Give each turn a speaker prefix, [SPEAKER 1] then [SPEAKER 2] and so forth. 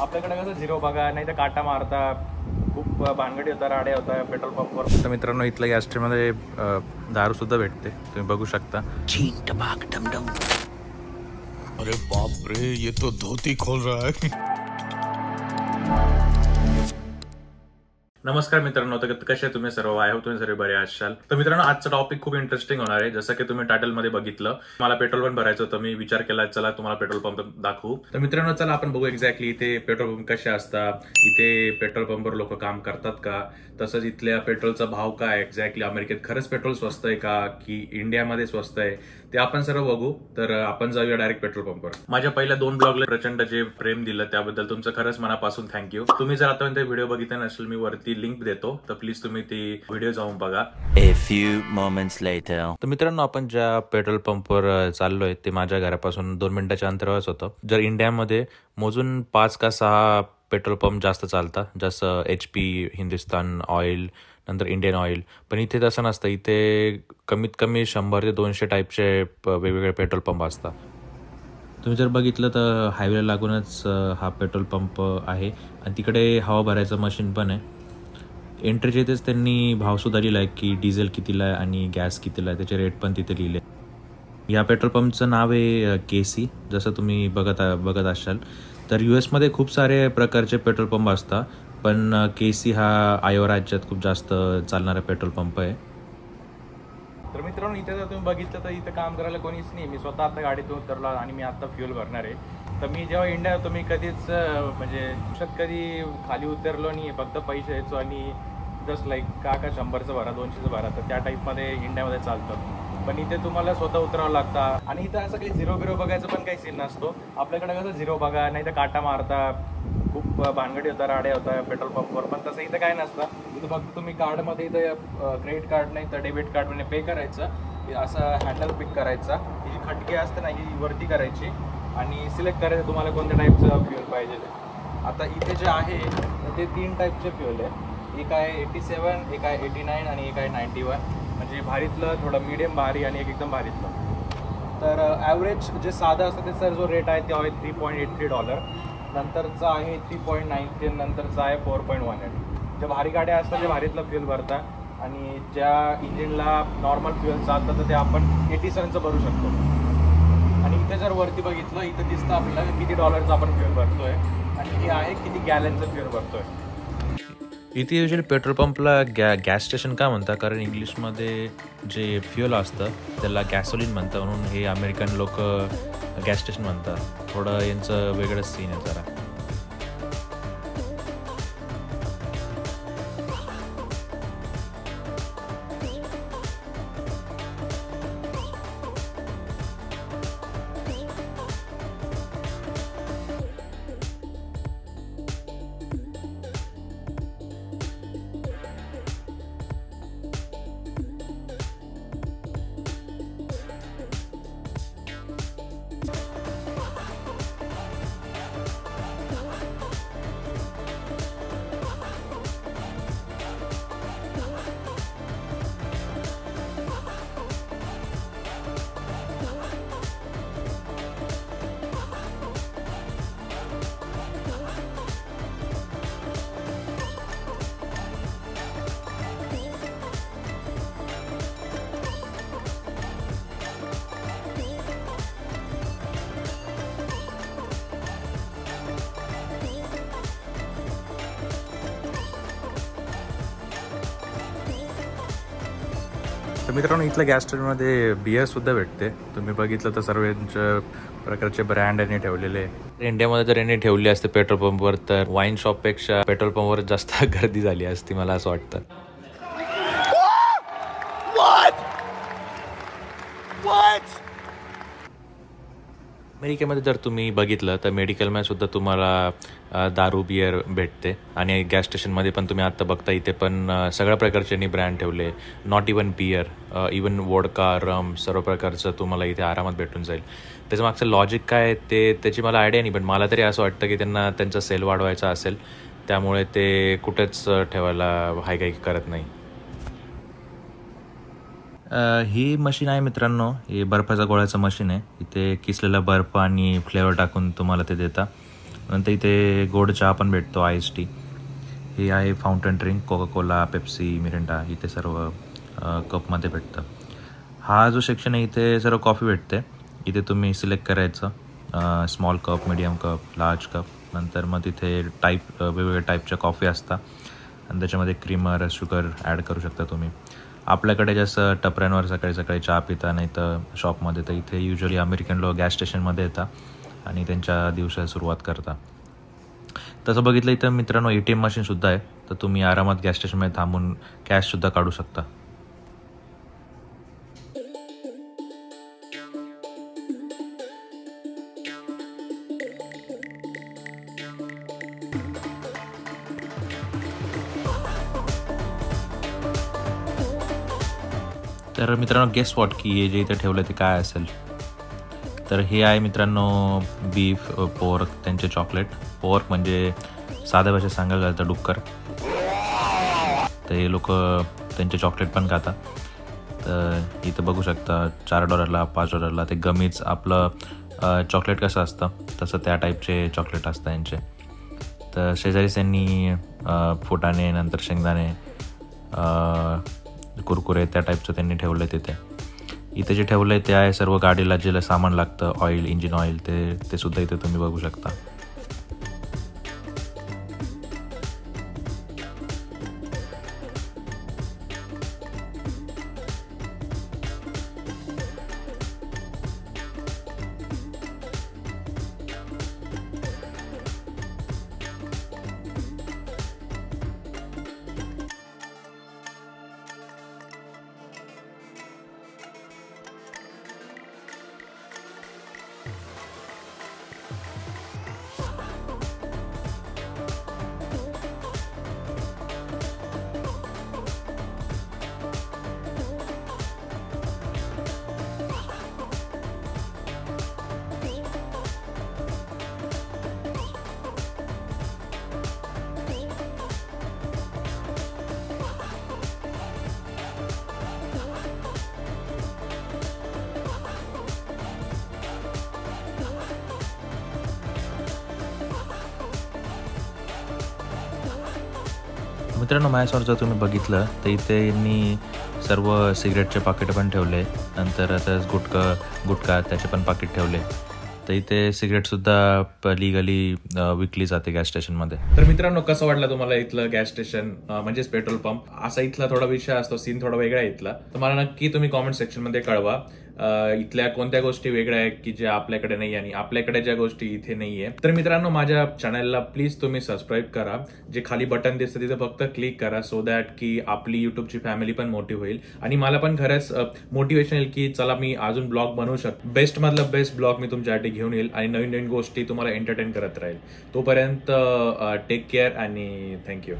[SPEAKER 1] आपल्याकडे कसं झिरो बघा, नाही तर काटा मारता, खूप भानगडी होता, राड्या होता पेट्रोल पंपवर. तर मित्रांनो, इथल्या गॅस स्टेशनमध्ये दारू सुद्धा भेटते, तुम्ही बघू शकता.
[SPEAKER 2] अरे बाप रे, ये तो धोती खोल रहा है.
[SPEAKER 1] नमस्कार मित्रांनो, तर कसे तुम्ही सर्व? आय होप तुम्ही सर्व बरे असाल. तर मित्रांनो, आजचा टॉपिक खूप इंटरेस्टिंग होणार आहे. जसं की तुम्ही टायटलमध्ये बघितलं, मला पेट्रोल पंप भरायचं होतं. मी विचार केला चला तुम्हाला पेट्रोल पंप दाखवू. तर मित्रांनो, चला आपण बघू एक्झॅक्टली इथे पेट्रोल पंप कसे असतात, इथे पेट्रोल पंपवर लोक काम करतात का, तसंच इथल्या पेट्रोलचा भाव काय एक्झॅक्टली, अमेरिकेत खरंच पेट्रोल स्वस्त आहे का की इंडियामध्ये स्वस्त आहे, ते आपण सर्व बघू. तर आपण जाऊया डायरेक्ट पेट्रोल पंपवर. माझ्या पहिल्या 2 ब्लॉगला प्रचंड जे प्रेम दिलं त्याबद्दल तुमचं खरंच मनापासून थँक्यू. तुम्ही जर आतापर्यंत व्हिडिओ बघितला नसेल, मी वरती लिंक देतो, तर प्लीज तुम्ही ती व्हिडिओ जाऊन बघा.
[SPEAKER 3] A few moments later.
[SPEAKER 1] तर मित्रांनो, आपण ज्या पेट्रोल पंपवर चाललोय ते माझ्या घरापासून 2 मिनिटाच्या अंतरावरच होतं. जर इंडियामध्ये मोजून 5 का 6 पेट्रोल पंप जास्त चालतात, जसं HP, हिंदुस्तान ऑइल, नंतर इंडियन ऑइल. पण इथे तसं नसतं. इथे कमीत कमी 100 ते 200 टाईपचे वेगवेगळे पेट्रोल पंप असतात. तुम्ही जर बघितलं तर हायवेला लागूनच हा पेट्रोल पंप आहे आणि तिकडे हवा भरायचं मशीन पण आहे. एंट्रीच्या इथेच त्यांनी भावसुद्धा लिहिला आहे की डिझेल कितीला आहे आणि गॅस कितीला आहे, त्याचे रेट पण तिथे लिहिले. या पेट्रोल पंपचं नाव आहे KC. जसं तुम्ही बघत असाल तर US मध्ये खूप सारे प्रकारचे पेट्रोल पंप असतात, पण KC हा आयोवा राज्यात खूप जास्त चालणारा पेट्रोल पंप आहे. तर मित्रांनो, इथे जर तुम्ही बघितलं तर इथं काम करायला कोणीच नाही. मी स्वतः आता गाडीतून उतरलो आणि मी आता फ्युल भरणार आहे. तर मी जेव्हा इंडिया होतो मी कधीच म्हणजे कधी खाली उतरलो नाही, फक्त पैसे द्यायचो आणि जस्ट लाईक का 100चं भरा 200चं भरा, तर त्या टाईपमध्ये इंडियामध्ये चालतं. पण इथे तुम्हाला स्वतः उतरावं लागतं आणि इथं असं काही झिरो बिरो बघायचं पण काही सीन नसतो. आपल्याकडे कसं झिरो बघा, नाही तर काटा मारता, खूप भानगडी होता, राड्या होता पेट्रोल पंपवर. पण तसं इथं काय नसतं. इथं फक्त तुम्ही कार्डमध्ये इथं क्रेडिट कार्ड नाही तर डेबिट कार्डमध्ये पे करायचं, असं हँडल पिक करायचा, ही जी खटके असते ना ही वरती करायची आणि सिलेक्ट करायचं तुम्हाला कोणत्या टाईपचं फ्युल पाहिजे. आता इथे जे आहे ते 3 टाईपचे फ्युल आहे. एक आहे 87, एक आहे 89 आणि एक आहे 91. म्हणजे भारीतलं, थोडं मीडियम भारी आणि एक एकदम भारीतलं. तर ॲव्हरेज जे साधं असतं त्याचा जो रेट आहे ते आहे $3.83, नंतरचा आहे 3.93, नंतरचा आहे 4.18. ज्या भारी गाड्या असतात ते भारीतलं फ्युल भरतात आणि ज्या इंजिनला नॉर्मल फ्युल चालतं तर ते आपण 87चं भरू शकतो. आणि इथे जर वरती बघितलं इथं दिसतं आपल्याला किती डॉलरचं आपण फ्युल भरतोय आणि हे आहे किती गॅलनचं फ्युल भरतोय. इथे युजली पेट्रोल पंपला गॅस स्टेशन का म्हणतात, कारण इंग्लिशमध्ये जे फ्युल असतं त्याला गॅसोलिन म्हणतात, म्हणून हे अमेरिकन लोक गॅस स्टेशन म्हणतात. थोडं यांचं वेगळंच सीन आहे जरा. तर मित्रांनो, इथल्या गॅस स्टेशनमध्ये बिअरसुद्धा भेटते. तुम्ही बघितलं तर सर्वांच्या प्रकारचे ब्रँड यांनी ठेवलेले. इंडियामध्ये जर यांनी ठेवली असते पेट्रोल पंपवर तर वाईन शॉपपेक्षा पेट्रोल पंपवर जास्त गर्दी झाली असती, मला असं वाटतं. अमेरिकेमध्ये जर तुम्ही बघितलं तर मेडिकलमध्ये सुद्धा तुम्हाला दारू बियर भेटते आणि गॅस स्टेशनमध्ये पण तुम्ही आता बघता इथे पण सगळ्या प्रकारचे ब्रँड ठेवले. Not even beer, even vodka, rum, सर्व प्रकारचं तुम्हाला इथे आरामात भेटून जाईल. त्याचं मागचं लॉजिक काय ते त्याची मला आयडिया नाही, पण मला तरी असं वाटतं की त्यांना त्यांचा सेल वाढवायचा असेल, त्यामुळे ते कुठेच ठेवायला हाय करत नाही. ही मशीन आहे मित्रांनो, हे बर्फाचा गोळ्याचं मशीन आहे. इथे किसलेला बर्फ आणि फ्लेवर टाकून तुम्हाला ते देता नंतर इथे गोड चहा पण भेटतो, आईस टी. ही आहे fountain drink, Coca Cola, Pepsi, Mirinda इथे सर्व कपमध्ये भेटतं. हा जो सेक्शन आहे इथे सर्व कॉफी भेटते. इथे तुम्ही सिलेक्ट करायचं small cup, medium cup, large cup. नंतर मग तिथे वेगवेगळ्या टाईपच्या कॉफी असतात आणि त्याच्यामध्ये क्रीमर, शुगर ॲड करू शकता तुम्ही. आपल्याकडे जसं टपऱ्यांवर सकाळी सकाळी चहा पिता नाही तर शॉपमध्ये, तर इथे युजली अमेरिकन लोक गॅस स्टेशनमध्ये येतात आणि त्यांच्या दिवसाला सुरुवात करता. तसं बघितलं इथं मित्रांनो ATM मशीनसुद्धा आहे, तर तुम्ही आरामात गॅस स्टेशनमध्ये थांबून कॅशसुद्धा काढू शकता. तर मित्रांनो गेस वॉट की हे जे इथे ठेवलं ते काय असेल. तर हे आहे मित्रांनो बीफ पोर्क त्यांचे चॉकलेट. पोर्क म्हणजे साध्या भाषेत सांगायला झालं तर डुक्कर. तर हे लोक त्यांचे चॉकलेट पण खातात. तर इथं बघू शकता $4, $5 ते गमीज आपलं चॉकलेट कसं असतं तसं त्या टाईपचे चॉकलेट असतं यांचे. तर शेजारीच त्यांनी फुटाणे, नंतर शेंगदाणे, कुरकुरे त्या टाईपचं त्यांनी ठेवलं आहे तिथे. इथे जे ठेवलं आहे ते आहे सर्व गाडीला जे सामान लागतं, ऑइल, इंजिन ऑइल, ते सुद्धा इथे तुम्ही बघू शकता. मित्रांनो माझ्यासमोर जर तुम्ही बघितलं तर इथे यांनी सर्व सिगरेटचे पाकिट पण ठेवले. नंतर आता गुटखा त्याचे पण पाकिट ठेवले. तर इथे सिगरेटसुद्धा लिगली विकली जाते गॅस स्टेशनमध्ये. तर मित्रांनो कसं वाटलं तुम्हाला इथलं गॅस स्टेशन म्हणजेच पेट्रोल पंप? असा इथला थोडा विषय असतो, सीन थोडा वेगळा आहे इथला. तर मला नक्की तुम्ही कॉमेंट सेक्शनमध्ये कळवा इथल्या कोणत्या गोष्टी वेगळ्या आहेत की ज्या आपल्याकडे नाही आणि आपल्याकडे ज्या गोष्टी इथे नाहीये. तर मित्रांनो माझ्या चॅनलला प्लीज तुम्ही सबस्क्राईब करा. जे खाली बटन दिसतं तिथे फक्त क्लिक करा सो दॅट की आपली युट्यूबची फॅमिली पण मोठी होईल आणि मला पण खरंच मोटिवेशन येईल की चला मी अजून ब्लॉग बनवू शकतो. बेस्ट मधलं बेस्ट ब्लॉग मी तुमच्यासाठी घेऊन येईल आणि नवीन नवीन गोष्टी तुम्हाला एंटरटेन करत राहील. तोपर्यंत टेक केअर आणि थँक्यू.